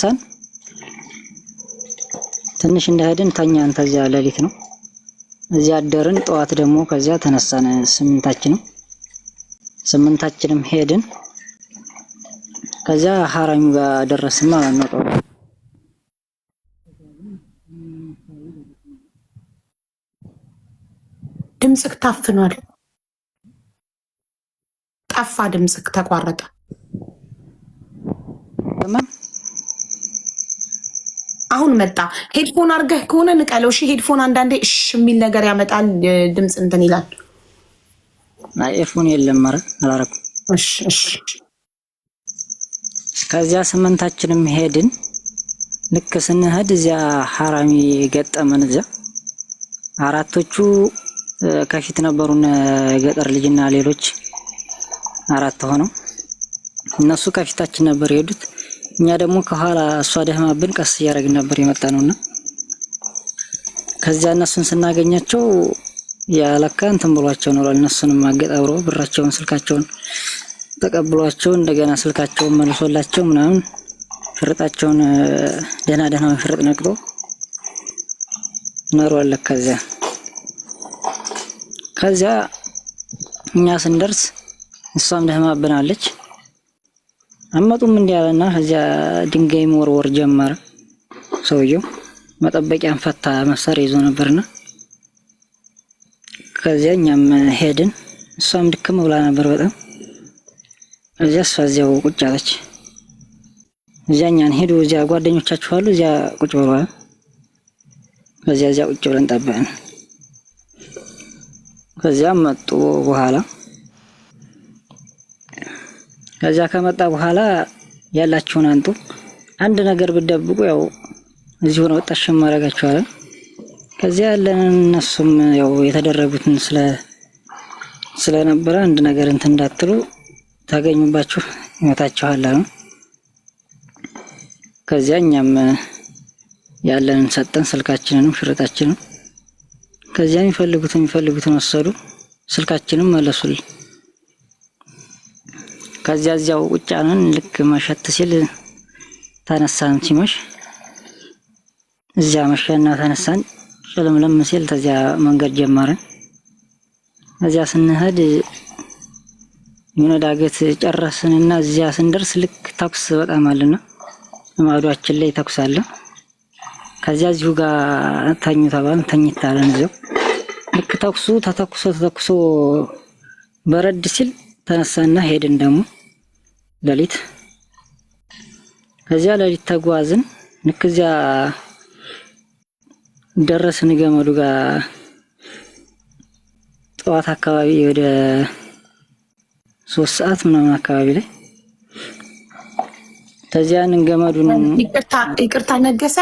ተነሳን ትንሽ እንደሄድን ተኛን። ተዚያ ሌሊት ነው እዚያ አደርን። ጠዋት ደግሞ ከዚያ ተነሳን ስምንታችንም ሄድን። ከዚያ ሐራሚ ጋር ደረስን ማለት ነው። ድምጽክ ታፍኗል። ጠፋ። ድምጽክ ተቋረጠ። አሁን መጣ። ሄድፎን አድርገህ ከሆነ ንቀለው። እሺ ሄድፎን አንዳንዴ እሺ የሚል ነገር ያመጣል። ድምጽ እንትን ይላል። ኤርፎን የለም ማለት አላረኩም። እሺ ከዚያ ስምንታችንም ሄድን። ልክ ስንሄድ እዚያ ሐራሚ ገጠመን። እዚያ አራቶቹ ከፊት ነበሩና ገጠር ልጅና ሌሎች አራት ሆነው እነሱ ከፊታችን ነበር የሄዱት። እኛ ደግሞ ከኋላ እሷ ደህማብን ቀስ እያደረግን ነበር የመጣነውና ከዚያ እነሱን ስናገኛቸው ያለካ እንትን ብሏቸው ነው። እነሱንም አገጣብሮ ብራቸውን ስልካቸውን ተቀብሏቸው እንደገና ስልካቸውን መልሶላቸው ምናምን ፍርጣቸውን ደህና ፍርጥ ነቅሎ ነሯል። ከዚያ እኛ ስንደርስ እሷም ደህማብናለች። አመጡም እንዲያለና ከዚያ ድንጋይ መወርወር ጀመረ። ሰውየው መጠበቂያን ፈታ መሳሪያ ይዞ ነበርና ከዚያ እኛም ሄድን። እሷም ድክም ብላ ነበር በጣም። እዚያ እሷ እዚያው ቁጭ አለች። እዚያ እኛን ሄዱ እዚያ ጓደኞቻችሁ አሉ እዚያ ቁጭ ብለዋል። እዚያ ቁጭ ብለን ጠበቅን። ከዚያ መጡ በኋላ ከዚያ ከመጣ በኋላ ያላችሁን አንጡ፣ አንድ ነገር ብትደብቁ ያው እዚሁ ነው ወጣሽ ማረጋችኋል። ከዚያ ያለን እነሱም ያው የተደረጉትን ስለነበረ አንድ ነገር እንትን እንዳትሉ ታገኙባችሁ ይመታችኋል አሉ። ከዚያ እኛም ያለንን ሰጠን፣ ስልካችንንም ሽርጣችንን። ከዚያ የሚፈልጉትን ወሰዱ፣ ስልካችንን መለሱልን። ከዚያ እዚያው ቁጭ አልን። ልክ መሸት ሲል ተነሳን። ሲመሽ እዚያ መሸና ተነሳን። ጨለምለም ሲል ተዚያ መንገድ ጀመረን። እዚያ ስንሄድ የሆነ ዳገት ጨረስንና እዚያ ስንደርስ ልክ ተኩስ በጣም አለና ማዷችን ላይ ተኩስ አለ። ከዚያ እዚሁ ጋር ተኙ ተባልን። ተኝታለን እዚያው። ልክ ተኩሱ ተተኩሶ በረድ ሲል ተነሳና ሄድን ደግሞ ሌሊት። ከዚያ ሌሊት ተጓዝን። ልክ እዚያ ደረስን ገመዱ ጋር ጠዋት አካባቢ ወደ 3 ሰዓት ምናምን አካባቢ ላይ ተዚያን ገመዱን ይቅርታ ነገሰ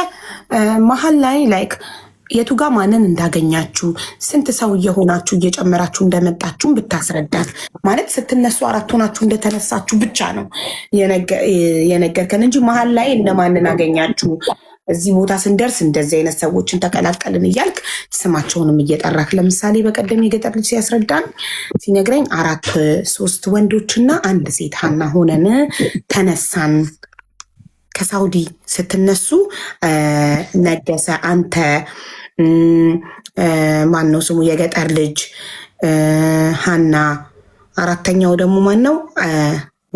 መሀል ላይ ላይክ የቱ ጋር ማንን እንዳገኛችሁ ስንት ሰው እየሆናችሁ እየጨመራችሁ እንደመጣችሁ ብታስረዳት። ማለት ስትነሱ 4 ሆናችሁ እንደተነሳችሁ ብቻ ነው የነገርከን እንጂ መሀል ላይ እነማንን አገኛችሁ፣ እዚህ ቦታ ስንደርስ እንደዚህ አይነት ሰዎችን ተቀላቀልን እያልክ ስማቸውንም እየጠራክ። ለምሳሌ በቀደም የገጠር ልጅ ሲያስረዳን ሲነግረኝ 3 ወንዶችና 1 ሴት ሀና ሆነን ተነሳን። ከሳውዲ ስትነሱ ነገሰ፣ አንተ ማን ነው ስሙ የገጠር ልጅ ሀና፣ 4ተኛው ደግሞ ማን ነው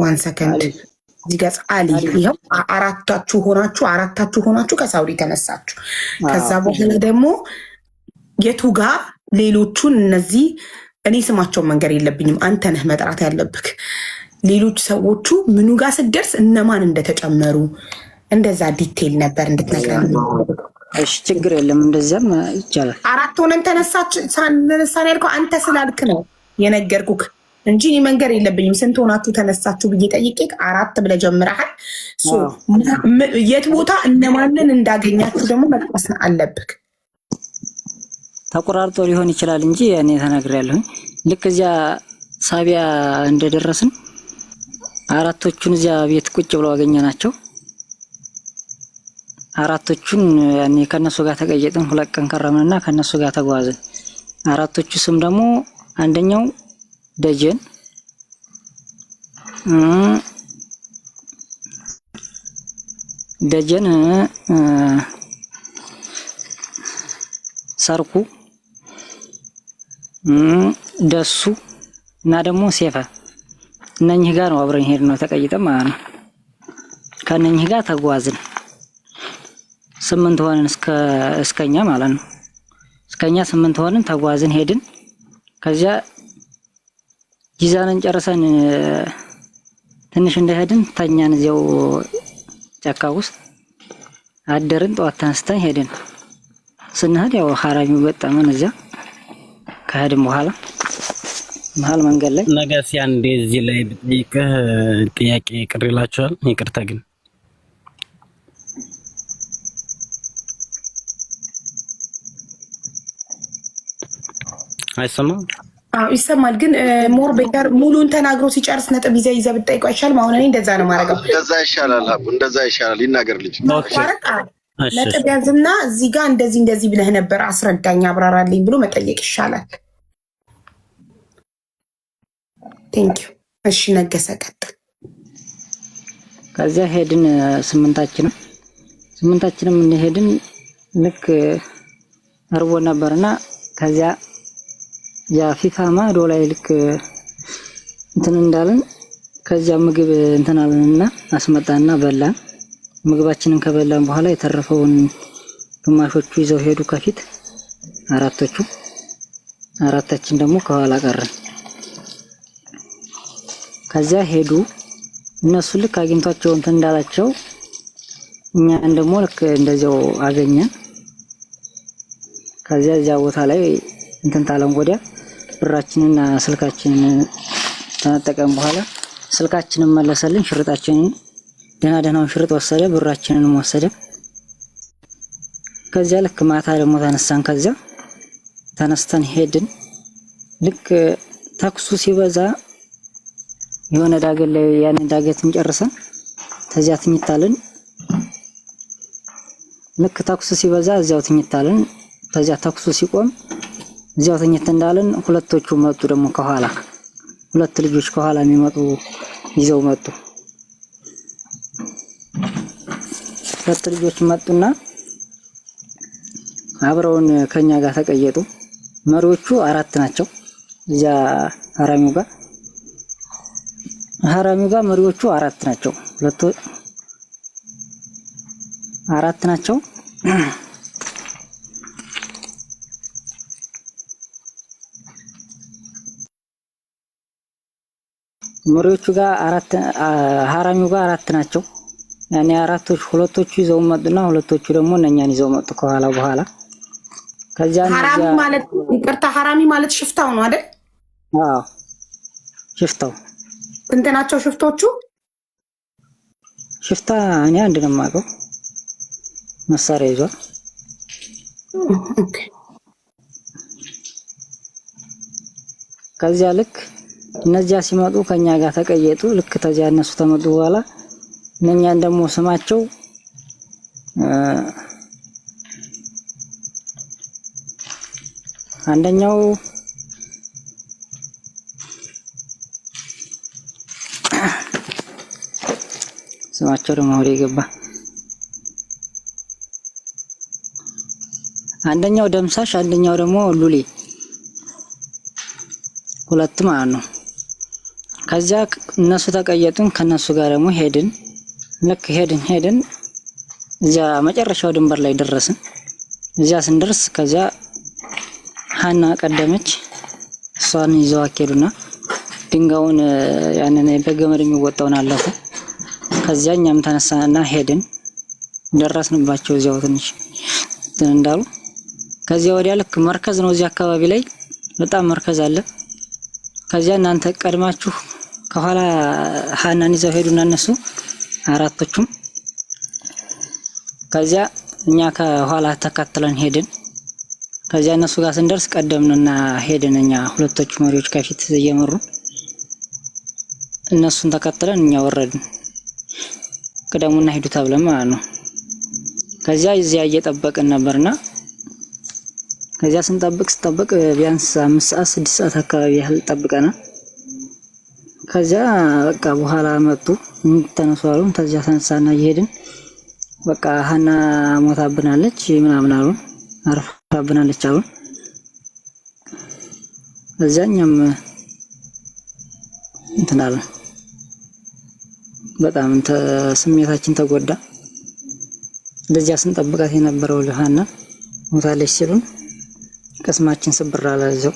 1 ሰከንድ ዚጋጽ አሊ። ይሄው 4ታችሁ ሆናችሁ ከሳውዲ ተነሳችሁ። ከዛ በኋላ ደግሞ የቱ ጋር ሌሎቹን እነዚህ እኔ ስማቸውን መንገር የለብኝም አንተ ነህ መጥራት ያለብክ። ሌሎች ሰዎቹ ምኑ ጋር ስደርስ እነማን እንደተጨመሩ እንደዛ ዲቴይል ነበር እንድትነግረን። እሺ ችግር የለም እንደዛም ይቻላል። 4 ሆነን ተነሳን ያልከው አንተ ስላልክ ነው የነገርኩክ እንጂ እኔ መንገር የለብኝም። ስንት ሆናችሁ ተነሳችሁ ብዬ ጠይቄክ 4 ብለህ ጀምረሃል። የት ቦታ እነማንን እንዳገኛችሁ ደግሞ መጥቀስ አለብክ። ተቆራርጦ ሊሆን ይችላል እንጂ እኔ ተናግሬያለሁ። ልክ እዚያ ሳቢያ እንደደረስን 4ቶቹን እዚያ ቤት ቁጭ ብለው አገኘናቸው። 4ቶቹን ያኔ ከነሱ ጋር ተቀየጥን። 2 ቀን ከረምንና ከነሱ ጋር ተጓዝን። 4ቶቹ ስም ደግሞ አንደኛው ደጀን፣ ደጀን ሰርኩ ደሱ እና ደግሞ ሴፈ እነኚህ ጋር ነው አብረን ሄድ ነው ተቀይጠን ማለት ነው። ከነኚህ ጋር ተጓዝን 8 ሆነን እስከኛ ማለት ነው። እስከኛ 8 ሆነን ተጓዝን ሄድን። ከዚያ ጂዛንን ጨርሰን ትንሽ እንደሄድን ተኛን እዚያው ጫካ ውስጥ አደርን። ጠዋት ተነስተን ሄድን። ስንሄድ ያው ሐራሚው ገጠመን። እዚያ ከሄድን በኋላ መሀል መንገድ ላይ ነገር ሲያንዴ እዚህ ላይ ብጠይቅህ ጥያቄ ቅር ይላችኋል? ይቅርታ ግን አይሰማም? አዎ ይሰማል። ግን ሞር ቤተር ሙሉን ተናግሮ ሲጨርስ ነጥብ ይዘህ ብትጠይቀው አይሻልም? አሁን እኔ እንደዛ ነው ማረጋው። እንደዛ ይሻላል አቡ፣ እንደዛ ይሻላል። ይናገር ልጅ ነጥብ ያዝና እዚህ ጋር እንደዚህ ብለህ ነበር አስረዳኝ፣ አብራራልኝ ብሎ መጠየቅ ይሻላል። ቴንኪዩ። እሺ ነገሰ ቀጥል። ከዚያ ሄድን ስምንታችንም እንደሄድን ልክ እርቦ ነበርና ከዚያ ፊፋ ማዶ ላይ ልክ እንትን እንዳለን ከዚያ ምግብ እንትን አለንና አስመጣና በላን። ምግባችንን ከበላን በኋላ የተረፈውን ግማሾቹ ይዘው ሄዱ ከፊት፣ አራታችን ደግሞ ከኋላ ቀረን። ከዚያ ሄዱ እነሱ ልክ አግኝቷቸው እንትን እንዳላቸው እኛን ደግሞ ልክ እንደዚያው አገኘን። ከዚያ እዚያ ቦታ ላይ እንትን ታለን ወዲያ ብራችንና ስልካችንን ተነጠቀን። በኋላ ስልካችንን መለሰልን፣ ሽርጣችንን ደህናውን ሽርጥ ወሰደ፣ ብራችንንም ወሰደ። ከዚያ ልክ ማታ ደግሞ ተነሳን። ከዚያ ተነስተን ሄድን። ልክ ተኩሱ ሲበዛ የሆነ ዳገት ላይ ያንን ዳገትን ጨርሰን ተዚያ ትኝታለን። ልክ ተኩሱ ሲበዛ እዚያው ትኝታለን። ተዚያ ተኩሱ ሲቆም እዚያው ተኝት እንዳለን ሁለቶቹ መጡ። ደግሞ ከኋላ 2 ልጆች ከኋላ የሚመጡ ይዘው መጡ። 2 ልጆች መጡና አብረውን ከኛ ጋር ተቀየጡ። መሪዎቹ 4 ናቸው። እዚያ ሐራሚው ጋር መሪዎቹ 4 ናቸው። 4 ናቸው። መሪዎቹ ጋር 4 ሐራሚው ጋር 4 ናቸው። ያኔ 4ቶች 2ቶቹ ይዘው መጡና 2ቶቹ ደግሞ እኛን ይዘው መጡ በኋላ ከዚያ ሐራሚ ማለት ይቅርታ፣ ሐራሚ ማለት ሽፍታው ነው አይደል? አዎ ሽፍታው። ስንት ናቸው ሽፍቶቹ? ሽፍታ እኔ አንድ ነው የማውቀው፣ መሳሪያ ይዟል። ከዚያ ልክ እነዚያ ሲመጡ ከኛ ጋር ተቀየጡ። ልክ ተዚያ እነሱ ተመጡ በኋላ እኛን ደግሞ ስማቸው አንደኛው ስማቸው ደግሞ ወደ ገባ። አንደኛው ደምሳሽ፣ አንደኛው ደግሞ ሉሊ፣ 2 ማለት ነው። ከዚያ እነሱ ተቀየጡን። ከነሱ ጋር ደግሞ ሄድን። ልክ ሄድን እዚያ መጨረሻው ድንበር ላይ ደረስን። እዚያ ስንደርስ ከዚያ ሀና ቀደመች። እሷን ይዘው አኬዱና ድንጋዩን ያንን በገመድ የሚወጣውን አለፉ። ከዚያ እኛም ተነሳና ሄድን። ደረስንባቸው እዚያው ትንሽ እንዳሉ። ከዚያ ወዲያ ልክ መርከዝ ነው፣ እዚያ አካባቢ ላይ በጣም መርከዝ አለ። ከዚያ እናንተ ቀድማችሁ ከኋላ ሀናን ይዘው ሄዱና እነሱ 4ቶቹም። ከዚያ እኛ ከኋላ ተከትለን ሄድን። ከዚያ እነሱ ጋር ስንደርስ ቀደምንና ሄድን። እኛ 2ቶቹ መሪዎች ከፊት እየመሩ እነሱን ተከትለን እኛ ወረድን። ቅደሙና ሄዱ ተብለን ማለት ነው። ከዚያ እዚያ እየጠበቅን ነበርና ከዚያ ስንጠብቅ ቢያንስ 5 ሰዓት 6 ሰዓት አካባቢ ያህል ጠብቀናል። ከዚያ በቃ በኋላ መጡ ተነሱ አሉን። ከዚያ ተነሳና እየሄድን በቃ ሀና ሞታብናለች ምናምን አሉ፣ አርፋብናለች አሉ። እዛኛም እንትን አለ፣ በጣም ስሜታችን ተጎዳ። እንደዚያ ስንጠብቃት የነበረው ሀና ሞታለች ሲሉን ቅስማችን ስብር አለ እዛው።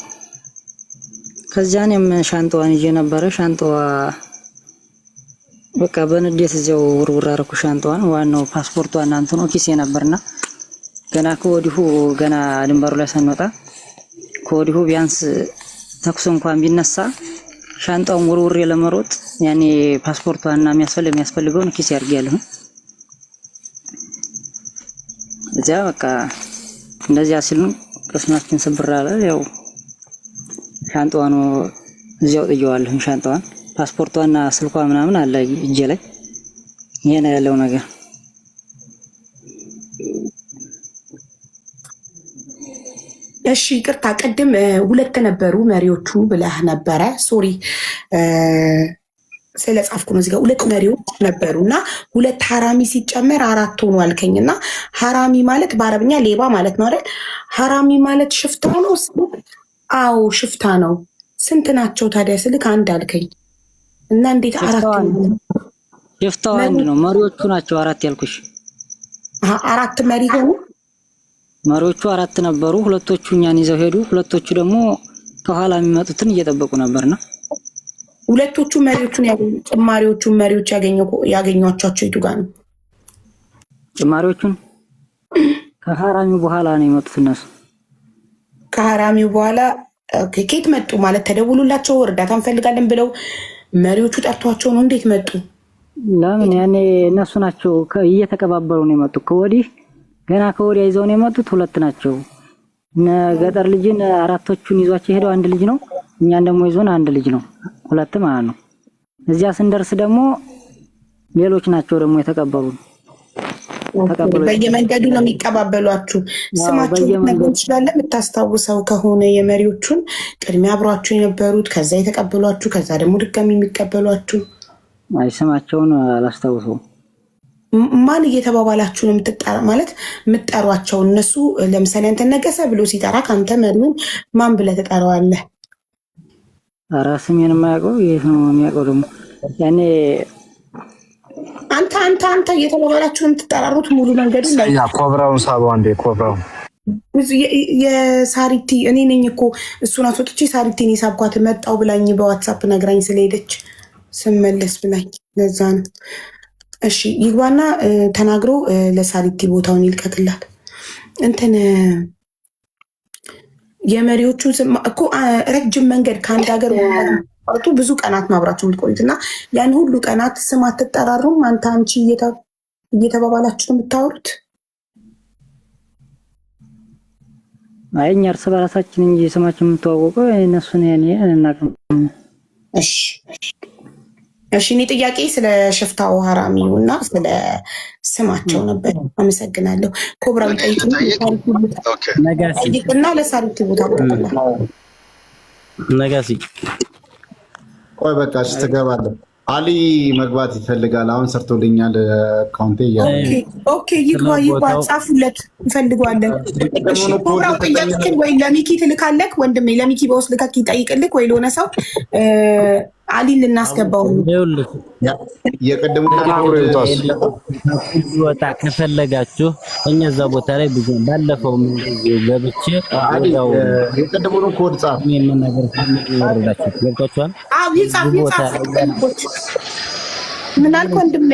ከዚያ እኔም ሻንጣዋን ይዤ ነበረ። ሻንጣዋ በቃ በንዴት እዚያው ውርውር አደረኩ ሻንጣዋን። ዋናው ፓስፖርቷና እንትኑ ኪሴ ነበርና ገና ከወዲሁ ገና ድንበሩ ላይ ሳንወጣ ከወዲሁ ቢያንስ ተኩስ እንኳን ቢነሳ ሻንጣውን ውርውር ለመሮጥ ያኔ ፓስፖርቷና የሚያስፈልገውን ኪሴ አድርጌያለሁ። እዚያ በቃ እንደዚያ ሲሉን ቅስማችን ስብር አለ። ያው ሻንጣዋን እዚያው ጥየዋለሁ። ሻንጣዋን ፓስፖርቷና ስልኳ ምናምን አለ እጄ ላይ። ይሄ ነው ያለው ነገር። እሺ ይቅርታ፣ ቅድም ሁለት ነበሩ መሪዎቹ ብለህ ነበረ። ሶሪ ስለጻፍኩ ነው። እዚህ ጋር ሁለት መሪዎች ነበሩና ሁለት ሐራሚ ሲጨመር አራት ሆኖ አልከኝና ሐራሚ ማለት በአረብኛ ሌባ ማለት ነው አይደል? ሐራሚ ማለት ሽፍታ ነው። አዎ ሽፍታ ነው። ስንት ናቸው ታዲያ ስልክ አንድ አልከኝ እና እንዴት አራት ነው? ሽፍታው አንድ ነው። መሪዎቹ ናቸው አራት ያልኩሽ። አራት መሪ ሆኑ። መሪዎቹ አራት ነበሩ። ሁለቶቹ እኛን ይዘው ሄዱ። ሁለቶቹ ደግሞ ከኋላ የሚመጡትን እየጠበቁ ነበርና ሁለቶቹ መሪዎቹን ጭማሪዎቹን መሪዎች ያገኟቸው የቱ ጋር ነው? ጭማሪዎቹን ከሐራሚው በኋላ ነው የመጡት እነሱ። ከሐራሚው በኋላ ከኬት መጡ ማለት ተደውሉላቸው እርዳታ እንፈልጋለን ብለው መሪዎቹ ጠርቷቸው ነው? እንዴት መጡ? ለምን ያኔ እነሱ ናቸው እየተቀባበሉ ነው የመጡት። ከወዲህ ገና ከወዲያ ይዘው ነው የመጡት። ሁለት ናቸው። ገጠር ልጅን አራቶቹን ይዟቸው ሄደው አንድ ልጅ ነው። እኛን ደግሞ ይዞን አንድ ልጅ ነው። ሁለት ማለት ነው። እዚያ ስንደርስ ደግሞ ሌሎች ናቸው ደግሞ የተቀበሉ። በየመንገዱ ነው የሚቀባበሏችሁ። ስማቸው ነገር ይችላል የምታስታውሰው ከሆነ የመሪዎቹን ቅድሚያ አብሯችሁ የነበሩት ከዛ የተቀበሏችሁ ከዛ ደግሞ ድጋሚ የሚቀበሏችሁ? አይ ስማቸውን አላስታውሰውም። ማን እየተባባላችሁ ነው ማለት የምትጠሯቸው? እነሱ ለምሳሌ አንተ ነገሰ ብሎ ሲጠራ ከአንተ መሪውን ማን ብለህ ትጠራዋለህ? ኧረ ስሜን የማያውቀው የት ነው የሚያውቀው? ደግሞ ያኔ አንተ እየተባባላችሁ የምትጠራሩት ሙሉ መንገዱ ላይ ኮብራውን ሳበው አንዴ ኮብራው የሳሪቲ እኔ ነኝ እኮ እሱን አስወጥቼ ሳሪቲን የሳብኳት መጣው ብላኝ በዋትሳፕ ነግራኝ ስለሄደች ስመለስ ብላኝ ለዛ ነው። እሺ ይግባና ተናግሮ ለሳሪቲ ቦታውን ይልቀቅላት። እንትን የመሪዎቹ እኮ ረጅም መንገድ ከአንድ ሀገር ወጡ ብዙ ቀናት ማብራችሁ የምትቆዩት እና ያን ሁሉ ቀናት ስም አትጠራሩም? አንተ አንቺ እየተባባላችሁ ነው የምታወሩት? አይ እኛ እርስ በራሳችን እንጂ ስማችን የምትዋወቀው እነሱን ያኔ እናቅም። እሺ እኔ ጥያቄ ስለ ሽፍታው ሐራሚው እና ስለ ስማቸው ነበር። አመሰግናለሁ። ኮብራው ጠይቅና ለሳሪቲ ቦታ ነጋሲ ቆይ በቃ እሺ ትገባለህ። አሊ መግባት ይፈልጋል። አሁን ሰርቶልኛል አካውንቴ እያለ ኦኬ ይግባ ጻፉለት እንፈልገዋለን። እሺ ኮብራው ጥያቄን ወይ ለሚኪ ትልካለክ ወንድሜ፣ ለሚኪ በውስጥ ልካክ ይጠይቅልክ ወይ ለሆነ ሰው አሊን ልናስገባው የቀደሙ ወጣ ከፈለጋችሁ እኛ እዛ ቦታ ላይ ብዙ ባለፈው እንደዚህ ገብቼ ወጣው የቀደሙን ኮድ ጻፍ። ምን ነገር ይወርዳችሁ ገብታችኋል? አዎ ይጻፍ ምን አልኩ ወንድሜ።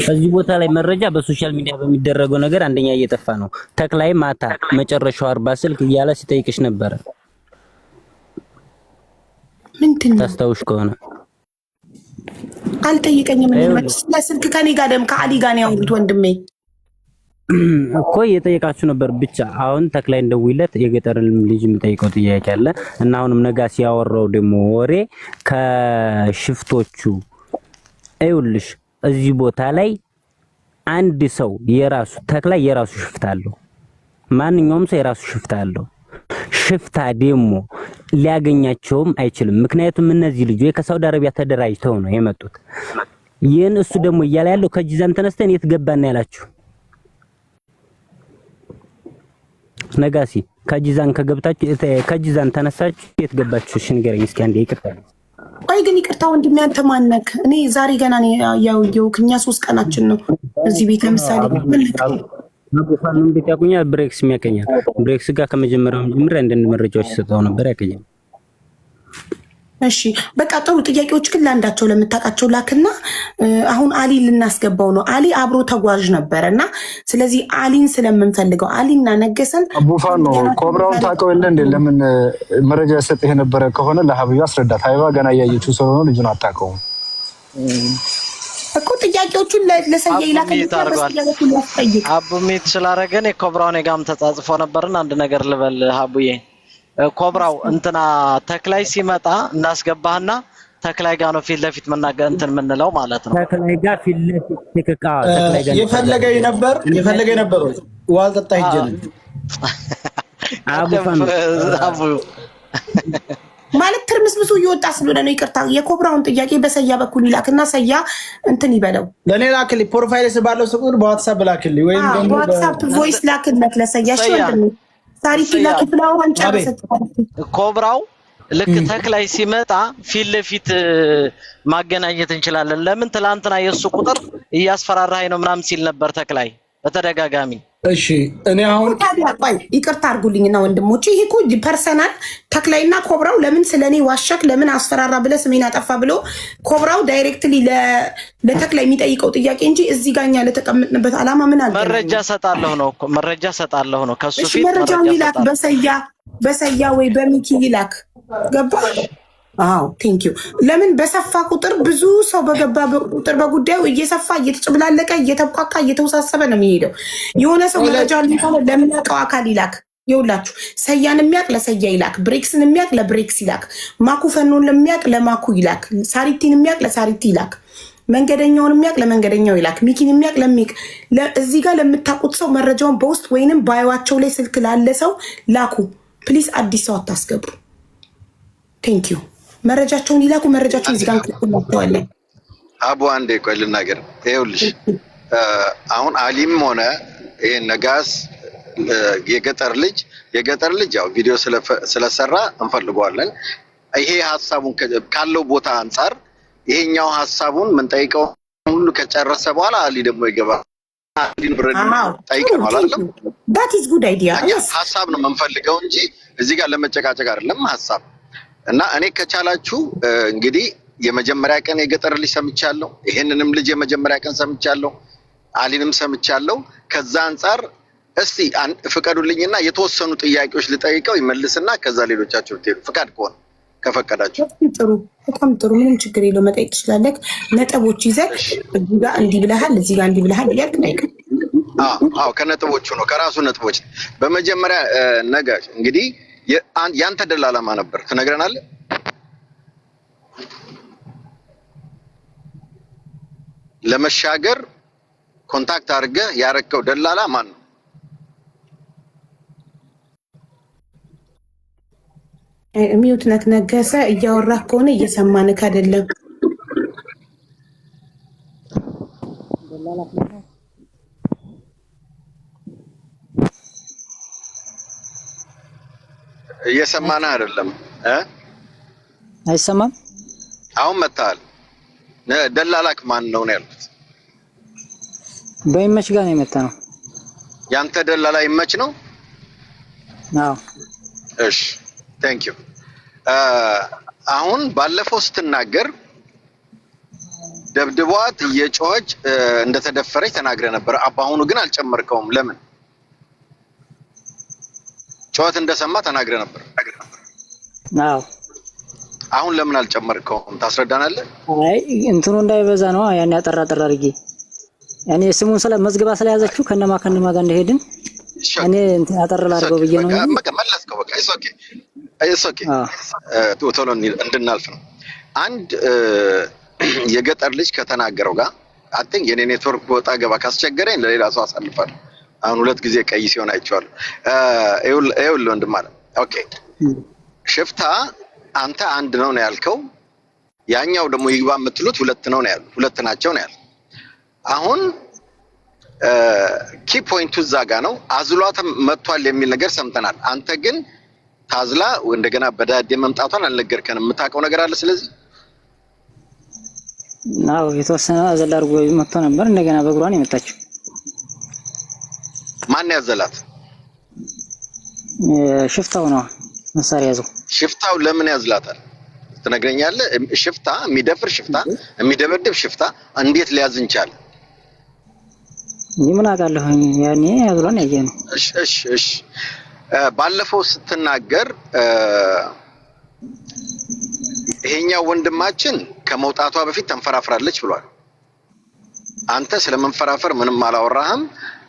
እዚህ ቦታ ላይ መረጃ በሶሻል ሚዲያ በሚደረገው ነገር አንደኛ እየጠፋ ነው። ተክላይ ማታ መጨረሻው 40 ስልክ እያለ ሲጠይቅሽ ነበር። ምንድን ነው ታስታውሽ ከሆነ አልጠይቀኝም። ስለ ስልክ ከኔ ጋር ደም ከአሊ ጋር ነው ያወሩት ወንድሜ እኮ እየጠየቃችሁ ነበር። ብቻ አሁን ተክላይ እንደውይለት የገጠር ልጅ የምጠይቀው ጥያቄ አለ እና አሁንም ነጋሲ ያወራው ደግሞ ወሬ ከሽፍቶቹ አይውልሽ። እዚህ ቦታ ላይ አንድ ሰው የራሱ ተክላይ የራሱ ሽፍታ አለው። ማንኛውም ሰው የራሱ ሽፍታ አለው። ሽፍታ ደግሞ ሊያገኛቸውም አይችልም። ምክንያቱም እነዚህ ልጆች ከሳውዲ አረቢያ ተደራጅተው ነው የመጡት። ይሄን እሱ ደግሞ እያለ ያለው ከጂዛን ተነስተን የት ገባና ያላችሁ ነጋሲ ከጂዛን ከገብታችሁ ከጂዛን ተነሳችሁ የት ገባችሁ? እሺ ንገረኝ እስኪ አንዴ ይቅርታ። ቆይ ግን ይቅርታ ወንድሜ አንተ ማነክ? እኔ ዛሬ ገና ነው ያው ከኛ 3 ቀናችን ነው እዚህ ቤት ለምሳሌ አቡፋን እንዴት ያቁኛል? ብሬክስ የሚያቀኛል ብሬክስ ጋር ከመጀመሪያው ጀምሮ እንደን መረጃዎች ሰጣው ነበር ያቀኛል። እሺ በቃ ጥሩ ጥያቄዎች ግን ለአንዳቸው ለምታውቃቸው ላክና አሁን አሊ ልናስገባው ነው። አሊ አብሮ ተጓዥ ነበርና ስለዚህ አሊን ስለምንፈልገው አሊና ነገሰን አቡፋን ነው ኮብራውን ታውቀው የለ እንዴ? ለምን መረጃ ያሰጠህ የነበረ ከሆነ ለሀቢባ አስረዳት። ሀቢባ ገና እያየችው ስለሆነ ልጁን አታውቀውም እኮ ጥያቄዎቹን ለሰየ ይላከኝ አቡሚት ስላረገን የኮብራውን የጋም ተጻጽፎ ነበርና አንድ ነገር ልበል ሀቡዬ ኮብራው እንትና ተክላይ ሲመጣ እናስገባህና ተክላይ ጋር ነው ፊት ለፊት መናገር እንትን ምንለው ማለት ነው። ተክላይ ጋር ፊት ለፊት ተከካ ተክላይ ጋር የፈለገኝ ነበር ዋልጠጣ ይጀን አቡ ማለት ትርምስምሱ እየወጣ ስለሆነ ነው። ይቅርታ የኮብራውን ጥያቄ በሰያ በኩል ይላክና ሰያ እንትን ይበለው ለኔ ላክልኝ። ፕሮፋይልስ ባለው ሱቁር በዋትስአፕ ላክልኝ ወይም ደግሞ በዋትስአፕ ቮይስ ላክለት ለሰያ እሺ ወንድሜ ታሪክ ላክፍላው አንቻ ኮብራው ልክ ተክላይ ሲመጣ ፊት ለፊት ማገናኘት እንችላለን። ለምን ትላንትና የሱ ቁጥር እያስፈራራኝ ነው ምናምን ሲል ነበር ተክላይ በተደጋጋሚ። እሺ እኔ አሁን ቆይ ይቅርታ አድርጉልኝና ወንድሞቼ ይሄ እኮ ፐርሰናል ተክላይና ኮብራው ለምን ስለኔ ዋሸክ ለምን አስፈራራ ብለ ስሜን አጠፋ ብሎ ኮብራው ዳይሬክትሊ ለተክላይ የሚጠይቀው ጥያቄ እንጂ እዚህ ጋኛ ለተቀመጥንበት አላማ ምን አለ? መረጃ ሰጣለሁ ነው እኮ መረጃ ሰጣለሁ ነው ከሱ ፊት መረጃው ይላክ በሰያ ወይ በሚኪ ይላክ ገባ? አዎ ቴንክ ዩ። ለምን በሰፋ ቁጥር ብዙ ሰው በገባ ቁጥር በጉዳዩ እየሰፋ እየተጨብላለቀ እየተብቋቃ እየተወሳሰበ ነው የሚሄደው። የሆነ ሰው መረጃ ለሚያውቀው አካል ይላክ። ይውላችሁ ሰያን የሚያቅ ለሰያ ይላክ፣ ብሬክስን የሚያቅ ለብሬክስ ይላክ፣ ማኩ ፈኖን ለሚያቅ ለማኩ ይላክ፣ ሳሪቲን የሚያቅ ለሳሪቲ ይላክ፣ መንገደኛውን የሚያቅ ለመንገደኛው ይላክ፣ ሚኪን የሚያቅ ለሚቅ እዚህ ጋር ለምታውቁት ሰው መረጃውን በውስጥ ወይንም ባዮዋቸው ላይ ስልክ ላለ ሰው ላኩ። ፕሊዝ አዲስ ሰው አታስገቡ። ቴንክ ዩ። መረጃቸውን ይላኩ። መረጃቸውን እዚህ ጋር እንከታተላለን። አቡ አንዴ ቆይ ልናገር። ይኸውልሽ አሁን አሊም ሆነ ይሄ ነጋስ የገጠር ልጅ ያው ቪዲዮ ስለሰራ እንፈልገዋለን። ይሄ ሐሳቡን ካለው ቦታ አንፃር ይሄኛው ሐሳቡን ምን ጠይቀው ሁሉ ከጨረሰ በኋላ አሊ ደግሞ ይገባል። አሊን ብረን ጠይቀናል አይደል? that is good idea። ሐሳብ ነው የምንፈልገው እንጂ እዚህ ጋር ለመጨቃጨቅ አይደለም ሐሳብ። እና እኔ ከቻላችሁ እንግዲህ የመጀመሪያ ቀን የገጠር ልጅ ሰምቻለሁ፣ ይሄንንም ልጅ የመጀመሪያ ቀን ሰምቻለሁ፣ አሊንም ሰምቻለሁ። ከዛ አንፃር እስቲ ፍቀዱልኝና የተወሰኑ ጥያቄዎች ልጠይቀው ይመልስና ከዛ ሌሎቻችሁ ልትሄዱ ፍቃድ ከሆነ ከፈቀዳችሁ ጥሩ፣ በጣም ጥሩ። ምንም ችግር የለው። መጠየቅ ትችላለህ። ነጥቦች ይዘህ እዚህ ጋር እንዲህ ብለሃል፣ እዚህ ጋር እንዲህ ብለሃል እያልክ ጠይቅ። አዎ ከነጥቦቹ ነው ከራሱ ነጥቦች። በመጀመሪያ ነጋሽ እንግዲህ ያንተ ደላላ ማን ነበር ትነግረናለህ? ለመሻገር ኮንታክት አድርገህ ያረከው ደላላ ማን ነው? ሚውት ነክ ነገሰ እያወራህ ከሆነ እየሰማንክ አይደለም። እየሰማን አይደለም አይሰማም። አሁን መጣል ደላላክ ማን ነው ነው ያልኩት። በይመች ጋር ነው የመጣ ነው። ያንተ ደላላ ይመች ነው? አዎ እሺ ቴንክ ዩ። አሁን ባለፈው ስትናገር ደብድቧት እየጮኸች እንደተደፈረች ተናግረ ነበር። አሁኑ ግን አልጨመርከውም። ለምን? ጮኸት እንደሰማ ተናግረ ነበር። አዎ አሁን ለምን አልጨመርከውም? ታስረዳናለህ? አይ እንትኑ እንዳይበዛ ነው። ያን ያጠራጠራ አድርጌ ያኔ ስሙን መዝግባ ስለያዘችው ከነማ ጋር እንደሄድን እኔ እንትን አጠራላ አድርገው ብዬ ነው። በቃ መለስከው። በቃ ኢትስ ኦኬ ቶሎ እንድናልፍ ነው። አንድ የገጠር ልጅ ከተናገረው ጋር አጥኝ የኔ ኔትወርክ ወጣ ገባ ካስቸገረኝ ለሌላ ሰው አሳልፋለሁ። አሁን 2 ጊዜ ቀይ ሲሆን አይቼዋለሁ። ይኸውልህ ወንድም አለ ኦኬ ሽፍታ አንተ አንድ ነው ያልከው፣ ያኛው ደግሞ ይግባ የምትሉት ሁለት ናቸው ነው ያሉ። አሁን ኪ ፖይንቱ እዛ ጋ ነው። አዝሏት መጥቷል የሚል ነገር ሰምተናል። አንተ ግን ታዝላ እንደገና በዳዴ መምጣቷን አልነገርከንም። የምታውቀው ነገር አለ? ስለዚህ ናው የተወሰነ አዘላ አድርጎ መጥቶ ነበር። እንደገና በእግሯን የመጣችው ማን ያዘላት? ሽፍታው ነው መሳሪያ ያዘው። ሽፍታው ለምን ያዝላታል ትነግረኛለህ? ሽፍታ የሚደፍር ሽፍታ የሚደበድብ ሽፍታ እንዴት ሊያዝን ቻለ? ምን አውቃለሁ ያኔ አብሮን ያየነው። እሺ ባለፈው ስትናገር ይሄኛው ወንድማችን ከመውጣቷ በፊት ተንፈራፍራለች ብሏል። አንተ ስለመንፈራፈር ምንም አላወራህም።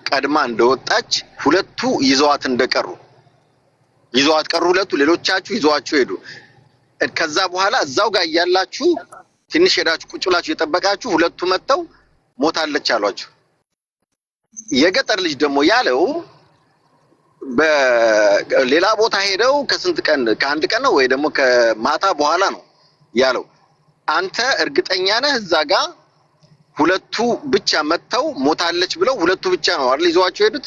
ቀድማ እንደወጣች ሁለቱ ይዘዋት ቀሩ። ሁለቱ ሌሎቻችሁ ይዘዋችሁ ሄዱ። ከዛ በኋላ እዛው ጋር እያላችሁ ትንሽ ሄዳችሁ ቁጭ ብላችሁ የጠበቃችሁ ሁለቱ መጥተው ሞታለች አሏችሁ። የገጠር ልጅ ደግሞ ያለው በሌላ ቦታ ሄደው ከአንድ ቀን ነው ወይ ደግሞ ከማታ በኋላ ነው ያለው። አንተ እርግጠኛ ነህ እዛ ጋር ሁለቱ ብቻ መጥተው ሞታለች ብለው ሁለቱ ብቻ ነው አይደል ይዘዋቸው ሄዱት?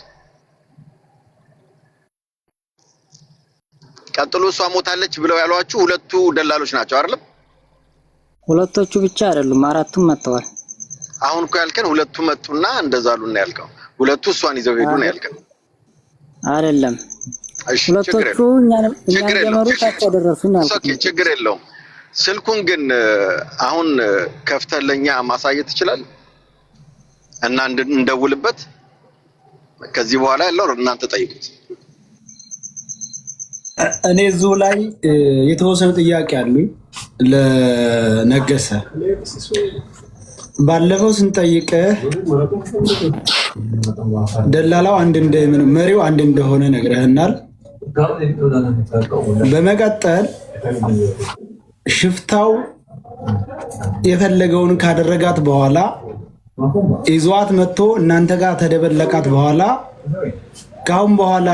ቀጥሎ እሷ ሞታለች ብለው ያሏችሁ ሁለቱ ደላሎች ናቸው አይደል? ሁለቶቹ ብቻ አይደሉም፣ አራቱም መጥተዋል። አሁን እኮ ያልከን ሁለቱ መጡና እንደዛ አሉና ያልከው ሁለቱ እሷን ይዘው ሄዱ ነው ያልከን አይደለም? እሺ ሁለቶቹ እኛን ጀመሩታቸው ደረሱና ችግር የለውም። ስልኩን ግን አሁን ከፍተለኛ ማሳየት ይችላል እና እንደውልበት ከዚህ በኋላ ያለው እናንተ ጠይቁት። እኔ እዚሁ ላይ የተወሰኑ ጥያቄ አሉኝ ለነገሰ። ባለፈው ስንጠይቅህ ደላላው መሪው አንድ እንደሆነ ነግረህናል። በመቀጠል ሽፍታው የፈለገውን ካደረጋት በኋላ ይዟት መጥቶ እናንተ ጋር ተደበለቃት በኋላ ካሁን በኋላ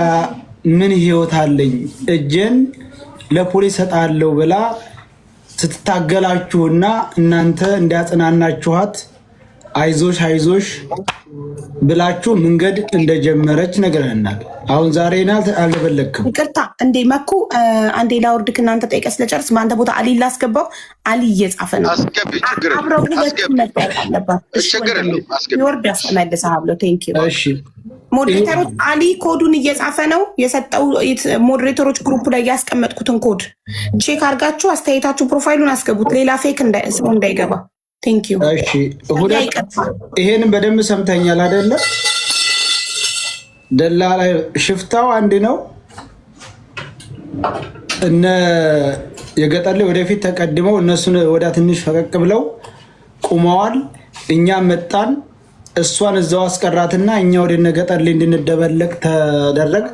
ምን ህይወት አለኝ እጄን ለፖሊስ ሰጣለሁ ብላ ስትታገላችሁና እናንተ እንዲያጽናናችኋት አይዞሽ ብላችሁ መንገድ እንደጀመረች ነግረህናል። አሁን ዛሬ አልተበለክም። ይቅርታ እንዴ መኩ አንዴ ላውርድክ እናንተ ጠይቀህ ስለጨርስ በአንተ ቦታ አሊ ላስገባው። አሊ እየጻፈ ነው። አብረው ይወርድ ያስመልሰህ ብሎ ቴንክ ዩ። እሺ ሞዴሬተሮች አሊ ኮዱን እየጻፈ ነው የሰጠው። ሞዴሬተሮች ግሩፕ ላይ ያስቀመጥኩትን ኮድ ቼክ አድርጋችሁ አስተያየታችሁ ፕሮፋይሉን አስገቡት። ሌላ ፌክ ሰው እንዳይገባ። ቴንክ ዩ። እሺ ይሄንን በደንብ ሰምተኛል አይደለ? ደላላ ሽፍታው አንድ ነው። እነ የገጠር ላይ ወደፊት ተቀድመው እነሱን ወደ ትንሽ ፈቀቅ ብለው ቁመዋል። እኛም መጣን። እሷን እዛው አስቀራትና እኛ ወደ ገጠር ላይ እንድንደበለቅ ተደረግ።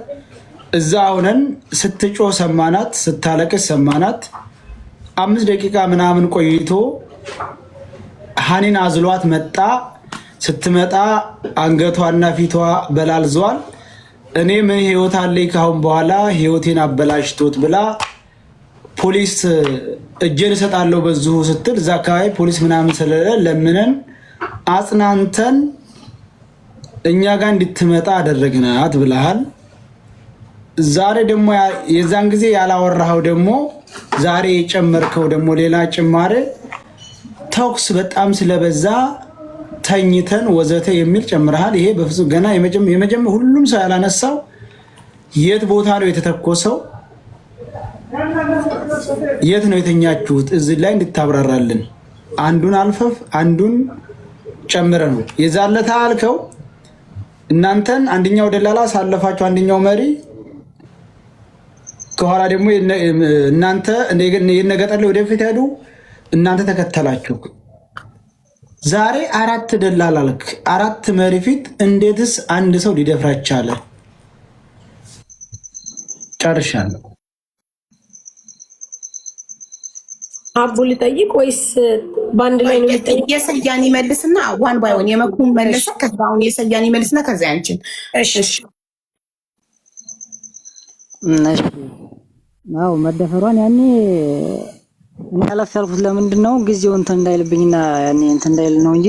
እዛ ሆነን ስትጮህ ሰማናት፣ ስታለቅስ ሰማናት። 5 ደቂቃ ምናምን ቆይቶ ሀኒን አዝሏት መጣ። ስትመጣ አንገቷና ፊቷ በላልዟል። እኔ ምን ህይወት አለኝ ካሁን በኋላ ህይወቴን አበላሽቶት ብላ ፖሊስ እጄን እሰጣለሁ በዚሁ ስትል እዛ አካባቢ ፖሊስ ምናምን ስለሌለ ለምነን አጽናንተን እኛ ጋር እንድትመጣ አደረግናት ብለሃል። ዛሬ ደግሞ የዛን ጊዜ ያላወራኸው ደግሞ ዛሬ የጨመርከው ደግሞ ሌላ ጭማሬ ተኩስ በጣም ስለበዛ ተኝተን ወዘተ የሚል ጨምረሃል። ይሄ በፍጹም ገና የመጀመሪያ ሁሉም ሰው ያላነሳው የት ቦታ ነው የተተኮሰው? የት ነው የተኛችሁት? እዚህ ላይ እንድታብራራልን። አንዱን አልፈፍ አንዱን ጨምረ ነው የዛለታ አልከው። እናንተን አንደኛው ደላላ ሳለፋችሁ አንደኛው መሪ ከኋላ ደግሞ እናንተ የነገጠር ላይ ወደፊት ሄዱ፣ እናንተ ተከተላችሁ። ዛሬ 4 ደላላ አልክ፣ 4 መሪ ፊት እንዴትስ አንድ ሰው ሊደፍራች ቻለ? ጨርሻለሁ። አቡ ልጠይቅ ወይስ ባንድ ላይ ነው ልጠይቅ? የሰያን ይመልስና ዋን ባይ ዋን የመኩን መልሰ ከዛውን የሰያን ይመልስና ከዛ ያንቺን። እሺ ናው መደፈሯን ያኔ እኔ አላፍ ያልኩት ለምንድን ነው ጊዜው እንትን እንዳይልብኝና ያኔ እንትን እንዳይል ነው እንጂ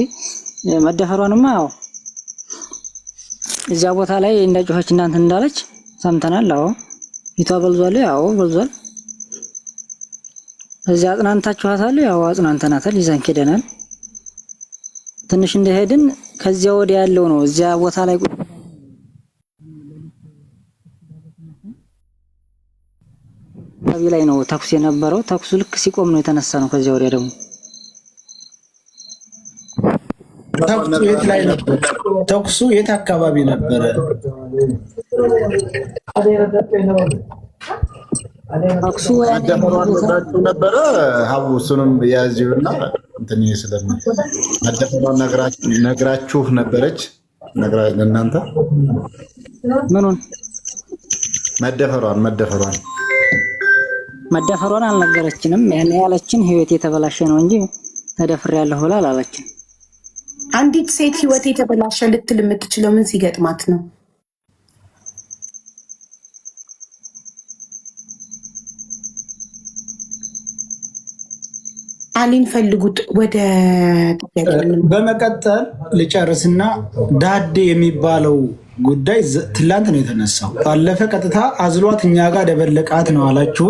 መደፈሯንማ ያው እዚያ ቦታ ላይ እንደጮኸች እናንተ እንዳለች ሰምተናል። አዎ ፊቷ በልዟል። ያው በልዟል። እዚያ አጽናንታችኋታል። ያው አጽናንተናታል። ይዘን ሄደናል። ትንሽ እንደሄድን ከዚያ ወዲያ ያለው ነው እዚያ ቦታ ላይ ላይ ነው ተኩስ የነበረው። ተኩሱ ልክ ሲቆም ነው የተነሳ ነው። ከዚያ ወዲያ ደግሞ ተኩሱ የት ላይ ነበር? ተኩሱ የት አካባቢ ነበረ? ተኩሱ ነበረ ሀቡ እሱንም ያዚውና እንትን ስለምን አደፈሯን ነግራችሁ ነበረች ለእናንተ ምኑን መደፈሯን አልነገረችንም። ያን ያለችን ህይወት የተበላሸ ነው እንጂ ተደፍሬያለሁ ብላ አላለችን። አንዲት ሴት ህይወት የተበላሸ ልትል የምትችለው ምን ሲገጥማት ነው? አሊን ፈልጉት። ወደ በመቀጠል ልጨርስና ዳዴ የሚባለው ጉዳይ ትላንት ነው የተነሳው። ባለፈ ቀጥታ አዝሏት እኛ ጋር ደበለቃት ነው አላችሁ።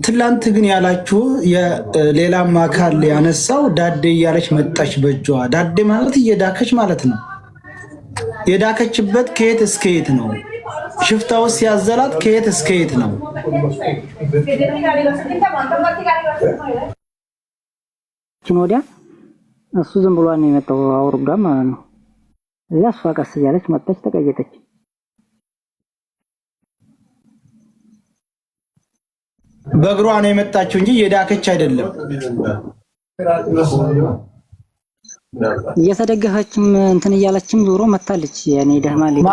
ትላንት ግን ያላችሁ የሌላም አካል ያነሳው ዳዴ እያለች መጣች በእጇ። ዳዴ ማለት እየዳከች ማለት ነው። የዳከችበት ከየት እስከ የት ነው? ሽፍታውስ ያዘላት ከየት እስከ የት ነው? ወዲያ እሱ ዝም ብሎ ነው የመጣው አውርጋ ማለት ነው። እዚያ እሷ ቀስ እያለች መጣች፣ ተቀየጠች። በእግሯ ነው የመጣችው እንጂ የዳከች አይደለም። እየተደገፈችም እንትን እያለችም ዞሮ መታለች። ያኔ ደህማለች።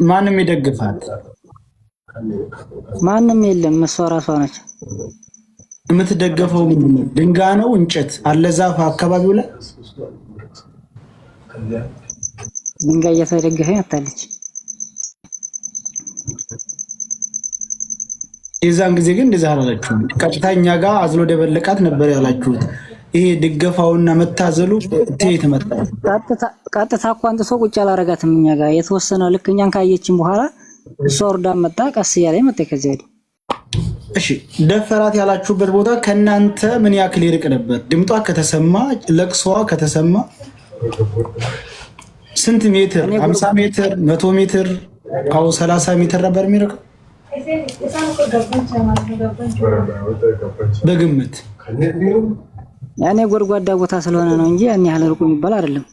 ማንም ይደግፋት? ማንም የለም። እሷ ራሷ ነች የምትደገፈው። ድንጋይ ነው እንጨት አለ ዛፍ አካባቢው ላይ ድንጋይ እየተደገፈ መታለች። የዛን ጊዜ ግን እንደዛ አላላችሁም። ቀጥታኛ ጋር አዝሎ ደበለቃት ነበር ያላችሁት። ይሄ ድገፋውና መታዘሉ ትይት መጣ። ቀጥታ እኮ አንተ ሰው ቁጭ አላረጋትም እኛ ጋር የተወሰነ ልክ እኛን ካየችን በኋላ እሷ ወርዳ መጣ። ቀስ እያለች መጣ። ከዚያ ወዲህ እሺ፣ ደፈራት ያላችሁበት ቦታ ከእናንተ ምን ያክል ይርቅ ነበር? ድምጧ ከተሰማ ለቅሶዋ ከተሰማ ስንት ሜትር? 50 ሜትር፣ 100 ሜትር፣ አው 30 ሜትር ነበር የሚርቀው በግምት? ያኔ ጎድጓዳ ቦታ ስለሆነ ነው እንጂ ያን ያህል ርቁ የሚባል አይደለም።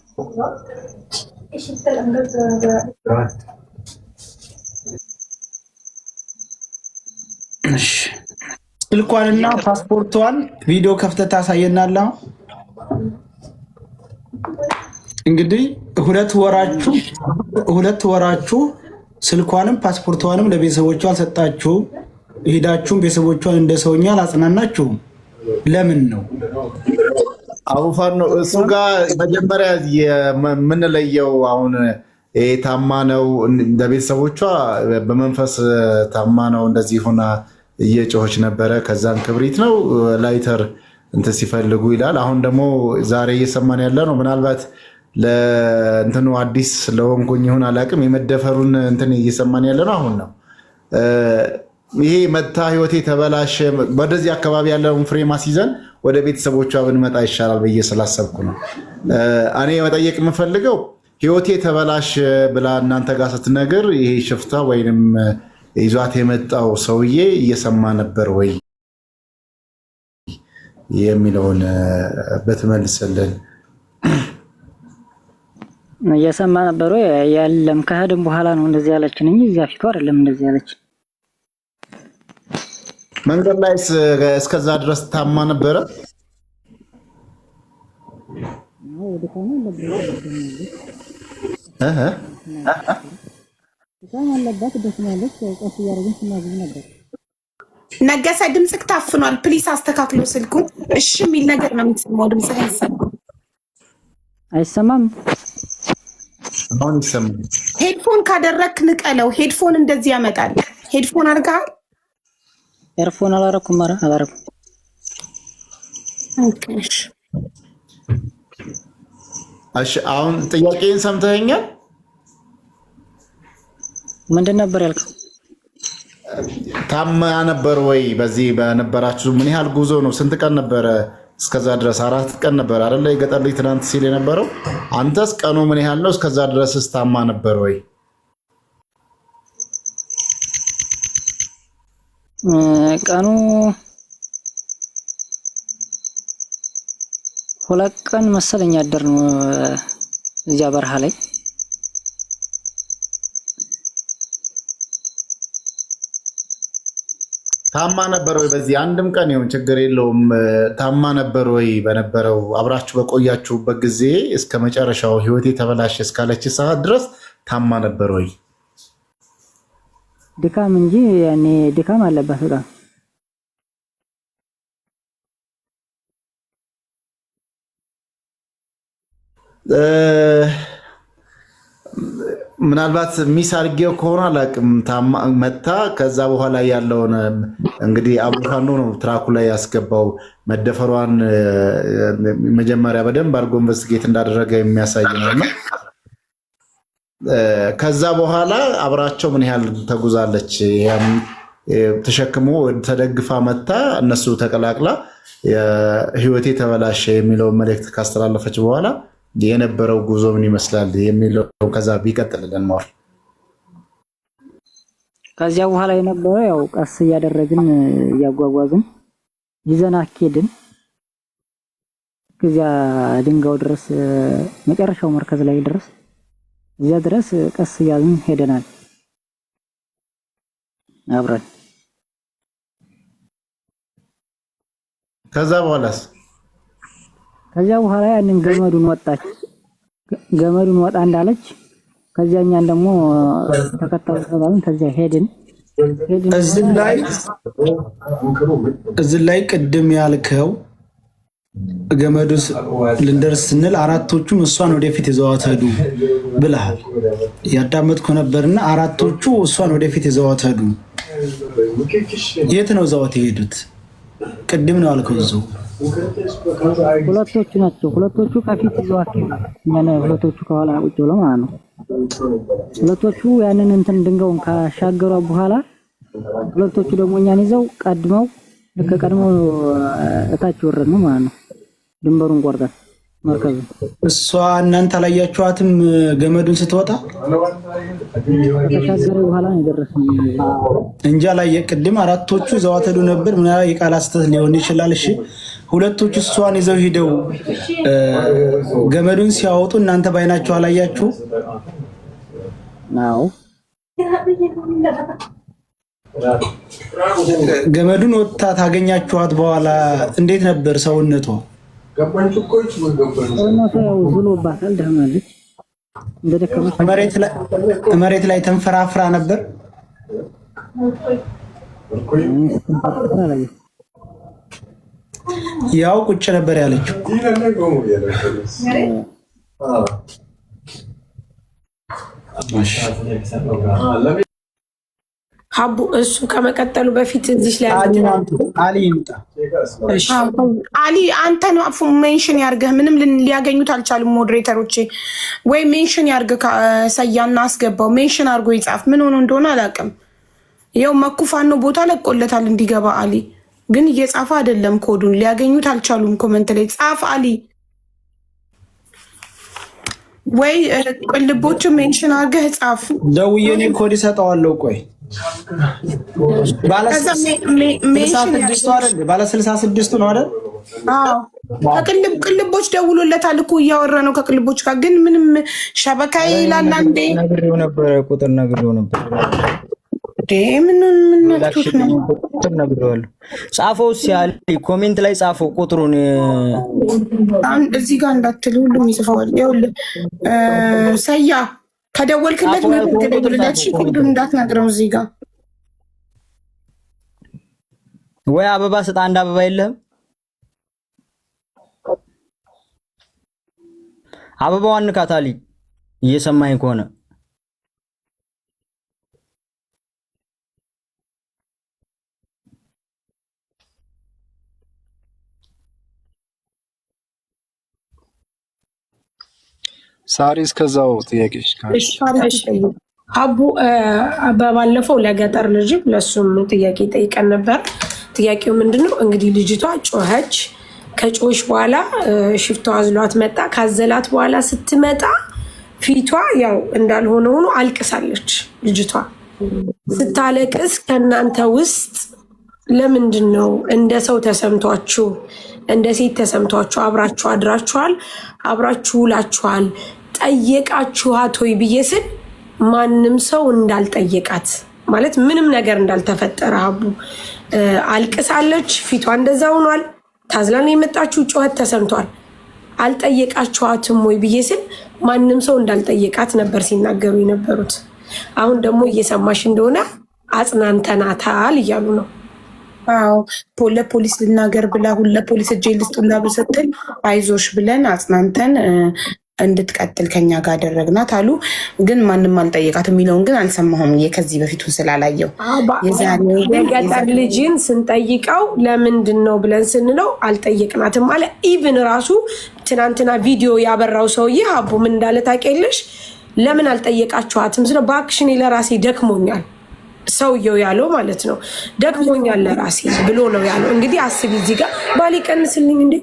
እሺ፣ ስልኳንና ፓስፖርቷን ቪዲዮ ከፍተህ ታሳየናለህ። እንግዲህ ሁለት ወራችሁ ስልኳንም ፓስፖርቷንም ለቤተሰቦቿ አልሰጣችሁ። ሄዳችሁም ቤተሰቦቿን እንደ ሰውኛ አላጽናናችሁም። ለምን ነው? አቡፋን ነው እሱ ጋር መጀመሪያ የምንለየው። አሁን ታማ ነው ለቤተሰቦቿ በመንፈስ ታማ ነው እንደዚህ ሆና እየጮኸች ነበረ። ከዛን ክብሪት ነው ላይተር እንትን ሲፈልጉ ይላል። አሁን ደግሞ ዛሬ እየሰማን ያለ ነው ምናልባት ለእንትኑ አዲስ ለሆንኩኝ ይሁን አላውቅም። የመደፈሩን እንትን እየሰማን ያለ ነው አሁን ነው። ይሄ መታ ህይወቴ ተበላሸ። ወደዚህ አካባቢ ያለውን ፍሬም አስይዘን ወደ ቤተሰቦቿ ብንመጣ ይሻላል ብዬ ስላሰብኩ ነው። እኔ መጠየቅ የምፈልገው ህይወቴ ተበላሸ ብላ እናንተ ጋር ስትነግር ይሄ ሽፍታ ወይንም ይዟት የመጣው ሰውዬ እየሰማ ነበር ወይ የሚለውን በትመልስልን። እየሰማ ነበር ወይ? ያለም ከሄድን በኋላ ነው እንደዚህ ያለችን እንጂ እዚያ ፊቱ አይደለም እንደዚህ ያለችን። መንገድ ላይ እስከዛ ድረስ ታማ ነበረ። ነገሰ ድምፅክ ታፍኗል። ፕሊስ አስተካክሎ ስልኩ። እሺ የሚል ነገር ነው የምትሰማው። ድምፅ አይሰማም። አሁን ይሰማል። ሄድፎን ካደረክ ንቀለው። ሄድፎን እንደዚህ ያመጣል። ሄድፎን አድርገሃል? ኤርፎን አላረኩም። ኧረ አላረኩም። ኦኬ እሺ አሁን ጥያቄን ሰምተኸኛል? ምንድን ነበር ያልከው? ታማ ነበር ወይ? በዚህ በነበራችሁ ምን ያህል ጉዞ ነው? ስንት ቀን ነበረ? እስከዛ ድረስ 4 ቀን ነበር አይደለ? የገጠር ልጅ ትናንት ሲል የነበረው አንተስ ቀኑ ምን ያህል ነው? እስከዛ ድረስስ ታማ ነበር ወይ? ቀኑ 2 ቀን መሰለኝ አደር ነው እዚያ በረሃ ላይ። ታማ ነበር ወይ? በዚህ አንድም ቀን ይሁን ችግር የለውም። ታማ ነበር ወይ? በነበረው አብራችሁ በቆያችሁበት ጊዜ እስከ መጨረሻው ህይወቴ ተበላሸ እስካለች ሰዓት ድረስ ታማ ነበር ወይ? ድካም እንጂ ያኔ ድካም አለባት በጣም። ምናልባት ሚስ አድርጌው ከሆነ አላውቅም። መታ ከዛ በኋላ ያለውን እንግዲህ አቡፋኖ ነው ትራኩ ላይ ያስገባው መደፈሯን መጀመሪያ በደንብ አድርጎ ኢንቨስቲጌት እንዳደረገ የሚያሳይ ነውና ከዛ በኋላ አብራቸው ምን ያህል ተጉዛለች? ተሸክሞ ተደግፋ መታ እነሱ ተቀላቅላ ህይወቴ ተበላሸ የሚለው መልእክት ካስተላለፈች በኋላ የነበረው ጉዞ ምን ይመስላል የሚለው ከዛ ቢቀጥልልን ማር። ከዚያ በኋላ የነበረው ያው ቀስ እያደረግን እያጓጓዝን ይዘና አኬድን ከዚያ ድንጋው ድረስ መጨረሻው መርከዝ ላይ ድረስ እዚያ ድረስ ቀስ እያልን ሄደናል አብረን። ከዛ በኋላ ያንን ገመዱን ወጣች። ገመዱን ወጣ እንዳለች ከዚያኛን ደግሞ ተከታዩ ተባልን። ከዚያ ሄድን። እዚህ ላይ ቅድም ያልከው ገመዱ ልንደርስ ስንል አራቶቹም እሷን ወደፊት ይዘዋት ሄዱ ብለሃል። ያዳመጥኩ ነበርና አራቶቹ እሷን ወደፊት ይዘዋት ሄዱ። የት ነው ይዘዋት የሄዱት? ቅድም ነው ያልከው እዛው ሁለቶቹ ናቸው። ሁለቶቹ ከፊት ይዘዋት ሄዱ፣ እኛን ሁለቶቹ ከኋላ ቁጭ ብለው ማለት ነው። ሁለቶቹ ያንን እንትን ድንጋዩን ካሻገሩ በኋላ ሁለቶቹ ደግሞ እኛን ይዘው ቀድመው ከቀድመው እታች ወረድን ማለት ነው። ድንበሩን ቆርጠን መርከዙ። እሷ እናንተ አላያችኋትም? ገመዱን ስትወጣ ከተሻገረ በኋላ ነው የደረስነው እንጂ ቅድም አራቶቹ ይዘዋት ሄዱ ነበር። ምናልባት የቃላት ስህተት ሊሆን ይችላል። እሺ ሁለቶቹ እሷን ይዘው ሂደው ገመዱን ሲያወጡ እናንተ ባይናችሁ አላያችሁ? ናው ገመዱን ወጣ ታገኛችኋት በኋላ እንዴት ነበር ሰውነቷ? ዝሎባታል፣ ደህናለች። እንደደከመች መሬት ላይ ተንፈራፍራ ነበር። ያው ቁጭ ነበር ያለችው። ሀቡ እሱ ከመቀጠሉ በፊት እዚህ ላይ አሊ ይምጣ። አሊ አንተን ሜንሽን ያርገህ። ምንም ሊያገኙት አልቻሉም ሞዴሬተሮቼ። ወይ ሜንሽን ያርገህ ሰያና አስገባው። ሜንሽን አርጎ ይጻፍ። ምን ሆኖ እንደሆነ አላውቅም። ይኸው መኩፋኖ ቦታ ለቆለታል እንዲገባ። አሊ ግን እየጻፈ አይደለም። ኮዱን ሊያገኙት አልቻሉም። ኮመንት ላይ ጻፍ አሊ። ወይ ቅልቦችን ሜንሽን አርገህ ጻፍ። ደውዬ እኔ ኮድ እሰጠዋለሁ። ቆይ ባለ 66 ነው አይደል? ቅልቦች ደውሎለታል እኮ እያወራ ነው ከቅልቦች ጋር። ግን ምንም ሸበካ ይላል። አንዴ ነግሬው ነበር፣ ቁጥር ነግሬው ነበር። ምን ነክቶት ነው? ቁጥር ነግሬዋለሁ። ጻፈው ሲያል ኮሜንት ላይ ጻፈው ቁጥሩን። እዚህ ጋር እንዳትል ሁሉም ይጽፈዋል። ይኸውልህ ሰያ ከደወልክለት ምን ትደውልለት? እሺ ቁጥሩን እንዳትነግረው። እዚህ ጋር ወይ አበባ ስጣ። አንድ አበባ የለህም? አበባዋን ንካታሊ እየሰማኝ ከሆነ ሳሪ እስከዛው ጥያቄሽ አቡ በባለፈው ለገጠር ልጅ ለሱም ጥያቄ ጠይቀን ነበር። ጥያቄው ምንድነው እንግዲህ ልጅቷ ጮኸች። ከጮሽ በኋላ ሽፍታው አዝሏት መጣ። ካዘላት በኋላ ስትመጣ ፊቷ ያው እንዳልሆነ ሆኖ አልቅሳለች። ልጅቷ ስታለቅስ ከእናንተ ውስጥ ለምንድን ነው እንደ ሰው ተሰምቷችሁ እንደ ሴት ተሰምቷችሁ አብራችሁ አድራችኋል፣ አብራችሁ ውላችኋል፣ ጠየቃችኋት ወይ ብዬ ስል ማንም ሰው እንዳልጠየቃት ማለት ምንም ነገር እንዳልተፈጠረ አቡ አልቅሳለች። ፊቷ እንደዛ ሆኗል። ታዝላን የመጣችሁ ጩኸት ተሰምቷል። አልጠየቃችኋትም ወይ ብዬ ስል ማንም ሰው እንዳልጠየቃት ነበር ሲናገሩ የነበሩት። አሁን ደግሞ እየሰማሽ እንደሆነ አጽናንተናታል እያሉ ነው። አዎ ለፖሊስ ልናገር ብላ ለፖሊስ እጄ ልስጡላ ብስትል አይዞሽ ብለን አጽናንተን እንድትቀጥል ከኛ ጋር አደረግናት አሉ። ግን ማንም አልጠየቃት የሚለውን ግን አልሰማሁም ከዚህ በፊቱን ስላላየው። የገጠር ልጅን ስንጠይቀው ለምንድን ነው ብለን ስንለው አልጠየቅናትም አለ። ኢቭን ራሱ ትናንትና ቪዲዮ ያበራው ሰውዬ ሀቡ ምን እንዳለ ታውቂያለሽ? ለምን አልጠየቃችኋትም ስለ በአክሽን ለራሴ ደክሞኛል ሰውየው ያለው ማለት ነው። ደክሞኛል ለራሴ ብሎ ነው ያለው። እንግዲህ አስቢ እዚህ ጋር ባል ይቀንስልኝ እንዴ